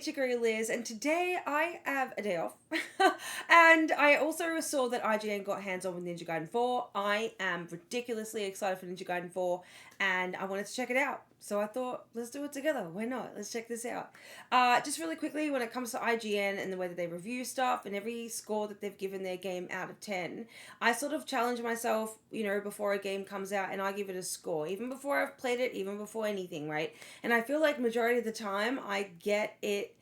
it's your girl Liz, and today I have a day off. And I also saw that IGN got hands on with Ninja Gaiden 4. I am ridiculously excited for Ninja Gaiden 4, and I wanted to check it out. So I thought, let's do it together. Why not? Let's check this out. Just really quickly, when it comes to IGN and the way that they review stuff and every score that they've given their game out of 10, I sort of challenge myself, before a game comes out, and I give it a score. Even before I've played it, even before anything, right? And I feel like majority of the time, I get it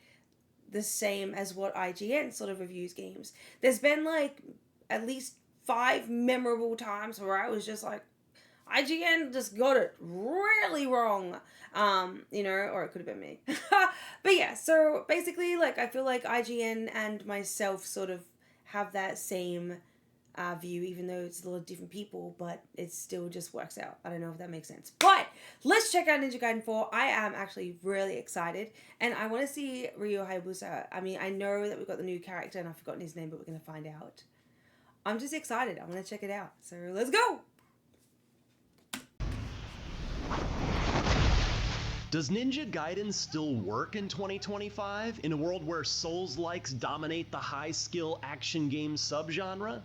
the same as what IGN sort of reviews games. There's been like at least 5 memorable times where I was just like, IGN just got it really wrong, or it could have been me. But yeah, so basically, like, I feel like IGN and myself sort of have that same view, even though it's a lot of different people, but it still just works out. I don't know if that makes sense. But let's check out Ninja Gaiden 4. I am actually really excited, and I want to see Ryu Hayabusa. I mean, I know that we've got the new character, and I've forgotten his name, but we're going to find out. I'm just excited. I want to check it out. So let's go! Does Ninja Gaiden still work in 2025 in a world where Souls-likes dominate the high-skill action game subgenre?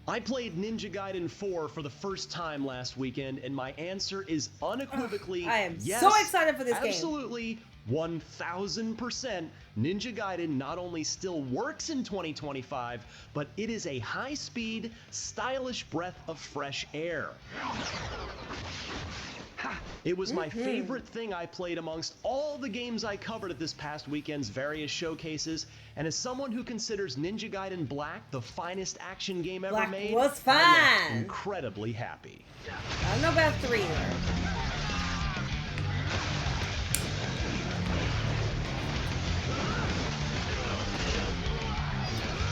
I played Ninja Gaiden 4 for the first time last weekend, and my answer is unequivocally I am yes, so excited for this game. Absolutely, 1000%. Ninja Gaiden not only still works in 2025, but it is a high-speed, stylish breath of fresh air. It was my favorite thing I played amongst all the games I covered at this past weekend's various showcases, and as someone who considers Ninja Gaiden Black the finest action game ever made, was I fun. am incredibly happy. I don't know about 3 though.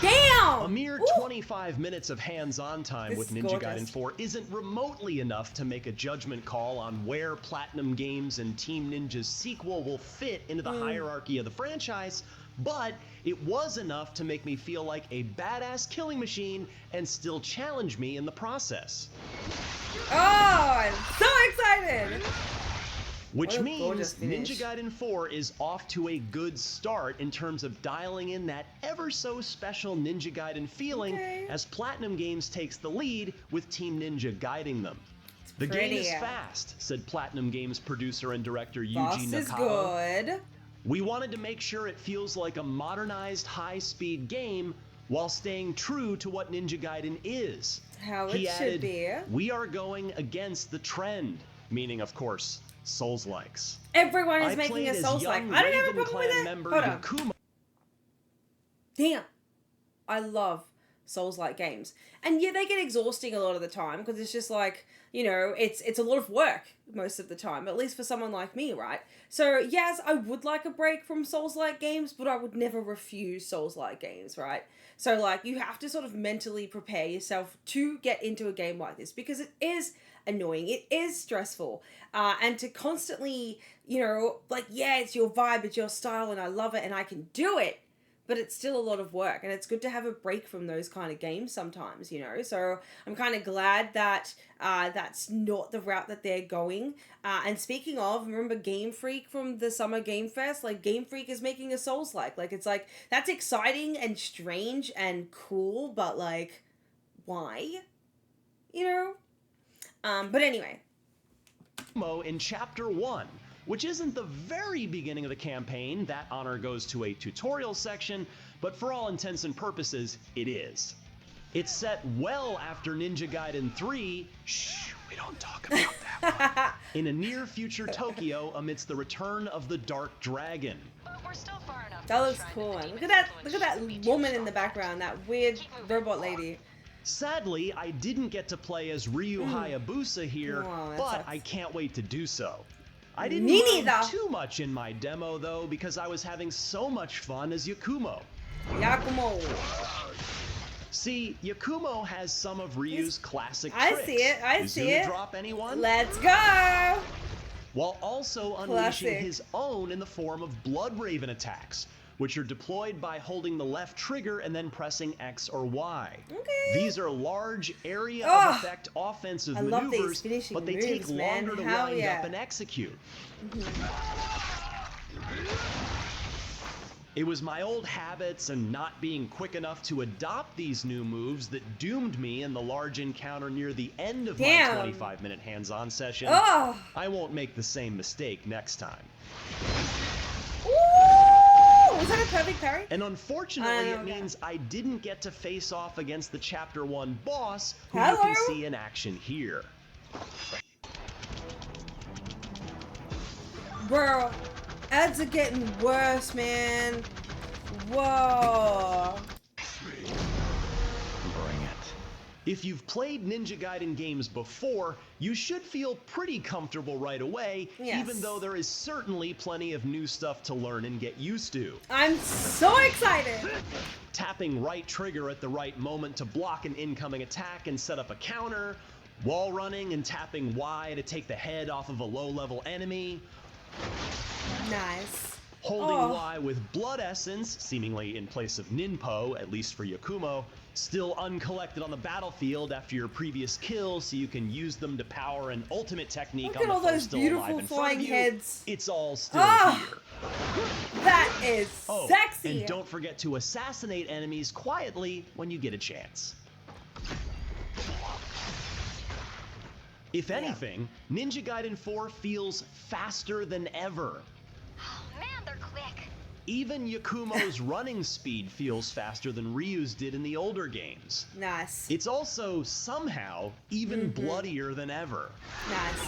Damn! A mere 25 minutes of hands-on time with Ninja Gaiden 4 isn't remotely enough to make a judgment call on where Platinum Games and Team Ninja's sequel will fit into the hierarchy of the franchise, but it was enough to make me feel like a badass killing machine and still challenge me in the process. Oh, I'm so excited! Which means Ninja Gaiden 4 is off to a good start in terms of dialing in that ever so special Ninja Gaiden feeling as Platinum Games takes the lead with Team Ninja guiding them. The game is fast, said Platinum Games producer and director Yuji Nakawa. Is good. We wanted to make sure it feels like a modernized high-speed game while staying true to what Ninja Gaiden is. How it He should added, be. We are going against the trend, meaning, of course, Souls-likes. Everyone is making a Souls-like. I don't have a problem with it. Hold on. Yakuma. Damn. I love Souls-like games. And yeah, they get exhausting a lot of the time because it's just like, it's a lot of work most of the time, at least for someone like me, right? So yes, I would like a break from Souls-like games, but I would never refuse Souls-like games, right? So like, you have to sort of mentally prepare yourself to get into a game like this because it is annoying. It is stressful. And to constantly, it's your vibe, it's your style, and I love it, and I can do it. But it's still a lot of work, and it's good to have a break from those kind of games sometimes, So I'm kind of glad that that's not the route that they're going. And speaking of, remember Game Freak from the Summer Game Fest? Like, Game Freak is making a Souls-like. Like, it's like, that's exciting and strange and cool, but, like, why? But anyway. In Chapter 1. Which isn't the very beginning of the campaign. That honor goes to a tutorial section, but for all intents and purposes, it is. It's set well after Ninja Gaiden 3, shh, we don't talk about that one, in a near-future Tokyo amidst the return of the Dark Dragon. But we're still far enough. That looks cool. Look at that woman in the background, that weird robot lady. Sadly, I didn't get to play as Ryu Hayabusa here, but sucks. I can't wait to do so. I didn't mind too much in my demo, though, because I was having so much fun as Yakumo. See, Yakumo has some of Ryu's classic tricks. I see it. Drop anyone? Let's go! While also unleashing his own in the form of Blood Raven attacks, which are deployed by holding the left trigger and then pressing X or Y. Okay. These are large area of effect offensive maneuvers, but they take longer to wind up and execute. It was my old habits and not being quick enough to adopt these new moves that doomed me in the large encounter near the end of my 25-minute hands-on session. Oh. I won't make the same mistake next time. Ooh! Was that a perfect parry? And unfortunately, it means I didn't get to face off against the Chapter 1 boss, who you can see in action here. Bro, ads are getting worse, man. Whoa. Bring it. If you've played Ninja Gaiden games before, you should feel pretty comfortable right away, even though there is certainly plenty of new stuff to learn and get used to. I'm so excited! Tapping right trigger at the right moment to block an incoming attack and set up a counter, wall running and tapping Y to take the head off of a low-level enemy. Nice. Holding Y with Blood Essence, seemingly in place of Ninpo, at least for Yakumo, still uncollected on the battlefield after your previous kill, so you can use them to power an ultimate technique on the foe still alive in front of you. Heads. It's all still here. That is sexy. And don't forget to assassinate enemies quietly when you get a chance. If anything, Ninja Gaiden 4 feels faster than ever. Man, they're quick. Even Yakumo's running speed feels faster than Ryu's did in the older games. Nice. It's also, somehow, even bloodier than ever. Nice.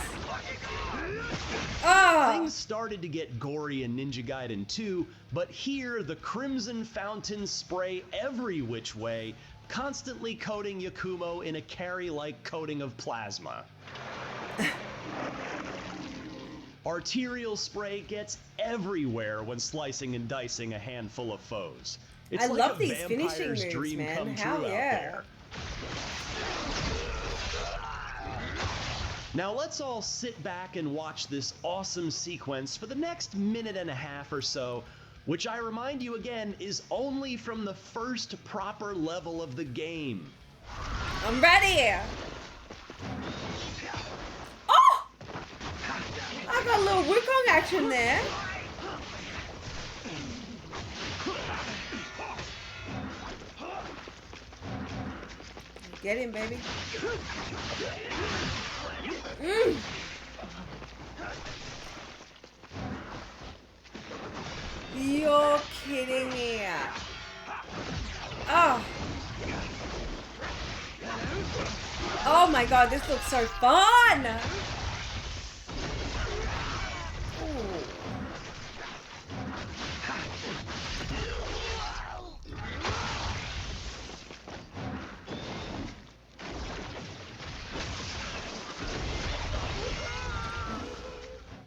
Things started to get gory in Ninja Gaiden 2, but here the crimson fountains spray every which way, constantly coating Yakumo in a carry-like coating of plasma. Arterial spray gets everywhere when slicing and dicing a handful of foes. It's I like love a these finishing vampire's moves, dream man. come Hell true out there. Now let's all sit back and watch this awesome sequence for the next minute and a half or so, which I remind you again is only from the first proper level of the game. I'm ready! Oh! I got a little Wukong action there. Get him, baby. You're kidding me. Oh. Oh my god, this looks so fun! Ooh.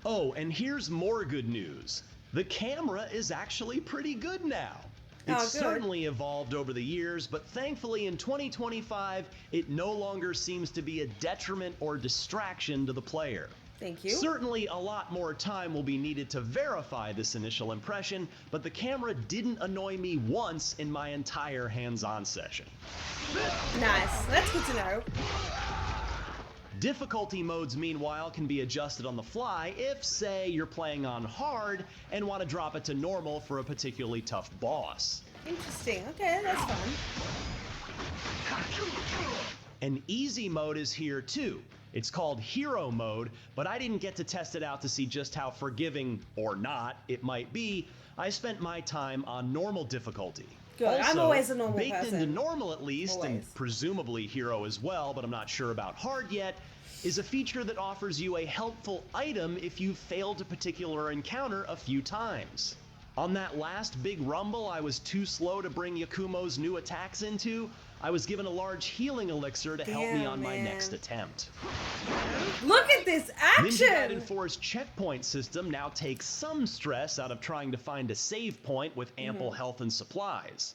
Oh, and here's more good news. The camera is actually pretty good now. It's certainly evolved over the years, but thankfully in 2025, it no longer seems to be a detriment or distraction to the player. Thank you. Certainly a lot more time will be needed to verify this initial impression, but the camera didn't annoy me once in my entire hands-on session. Nice. That's good to know. Difficulty modes, meanwhile, can be adjusted on the fly if, say, you're playing on hard and want to drop it to normal for a particularly tough boss. Interesting. Okay, that's fun. An easy mode is here too. It's called Hero Mode, but I didn't get to test it out to see just how forgiving, or not, it might be. I spent my time on normal difficulty. Good. Also, I'm always a normal baked person. into normal at least, Always. and presumably Hero as well, but I'm not sure about hard yet, is a feature that offers you a helpful item if you failed a particular encounter a few times. On that last big rumble I was too slow to bring Yakumo's new attacks into, I was given a large healing elixir to help me on my next attempt. Look at this action! Ninja Gaiden 4's checkpoint system now takes some stress out of trying to find a save point with ample health and supplies.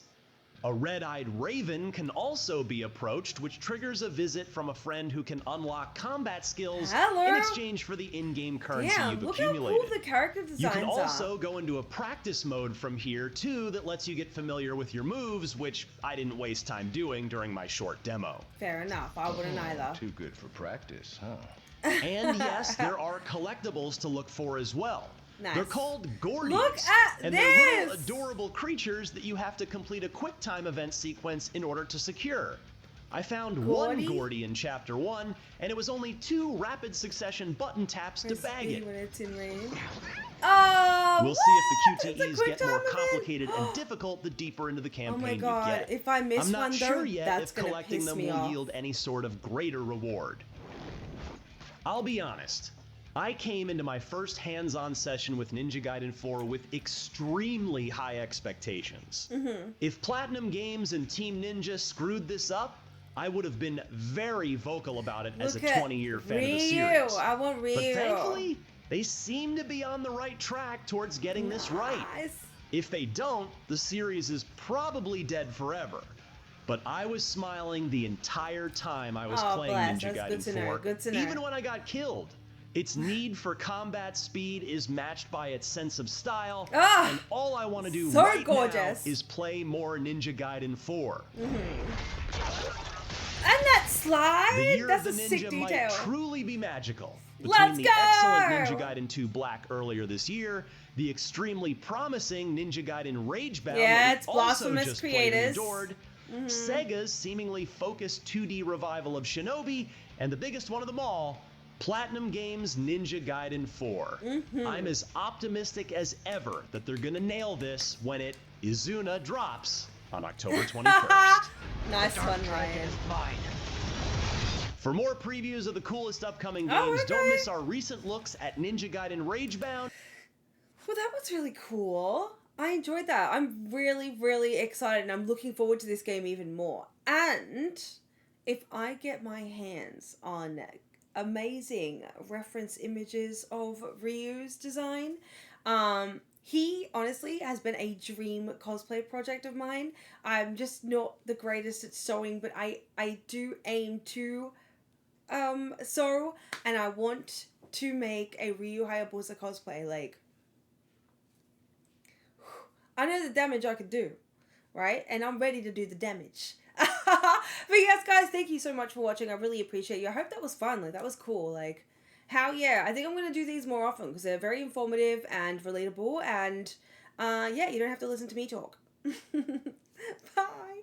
A red-eyed raven can also be approached, which triggers a visit from a friend who can unlock combat skills in exchange for the in-game currency you've accumulated. Look how cool the character designs You can also go into a practice mode from here too that lets you get familiar with your moves, which I didn't waste time doing during my short demo. Fair enough, I wouldn't either. Too good for practice, huh? And yes, there are collectibles to look for as well. Nice. They're called Gordies. Look at and this! they're little adorable creatures that you have to complete a quick time event sequence in order to secure. I found one Gordy in Chapter 1, and it was only 2 rapid succession button taps to bag it. When it's in rain. Oh, We'll see if the It's a QTEs quick get more time event. complicated and difficult the deeper into the Oh my campaign you god, get. if I miss I'm not one sure though, yet that's if gonna collecting piss them me will off. yield any sort of greater reward. I'll be honest, I came into my first hands-on session with Ninja Gaiden 4 with extremely high expectations. If Platinum Games and Team Ninja screwed this up, I would have been very vocal about it as a 20-year fan of the series. I want Ryu. But thankfully, they seem to be on the right track towards getting this right. If they don't, the series is probably dead forever. But I was smiling the entire time I was playing Ninja Gaiden 4, Good to know. even when I got killed. Its need for combat speed is matched by its sense of style, and all I want to do now is play more Ninja Gaiden 4. And that slide! The year That's of a the sick Ninja detail. might truly be magical. Let's Between the go! excellent Ninja Gaiden 2 Black earlier this year, the extremely promising Ninja Gaiden Ragebound that it's we also Blasphemous just played and creators. adored, Sega's seemingly focused 2D revival of Shinobi, and the biggest one of them all, Platinum Games' Ninja Gaiden 4. I'm as optimistic as ever that they're gonna nail this when it, Izuna, drops on October 21st. Nice one, Ryan. For more previews of the coolest upcoming games, don't miss our recent looks at Ninja Gaiden Ragebound. Well, that was really cool. I enjoyed that. I'm really, really excited, and I'm looking forward to this game even more. And if I get my hands on amazing reference images of Ryu's design, he honestly has been a dream cosplay project of mine. I'm just not the greatest at sewing, but I do aim to sew, and I want to make a Ryu Hayabusa cosplay. Like, I know the damage I could do, right? And I'm ready to do the damage. But yes, guys, thank you so much for watching. I really appreciate you. I hope that was fun. Like, that was cool. Like, I think I'm going to do these more often because they're very informative and relatable. And, yeah, you don't have to listen to me talk. Bye.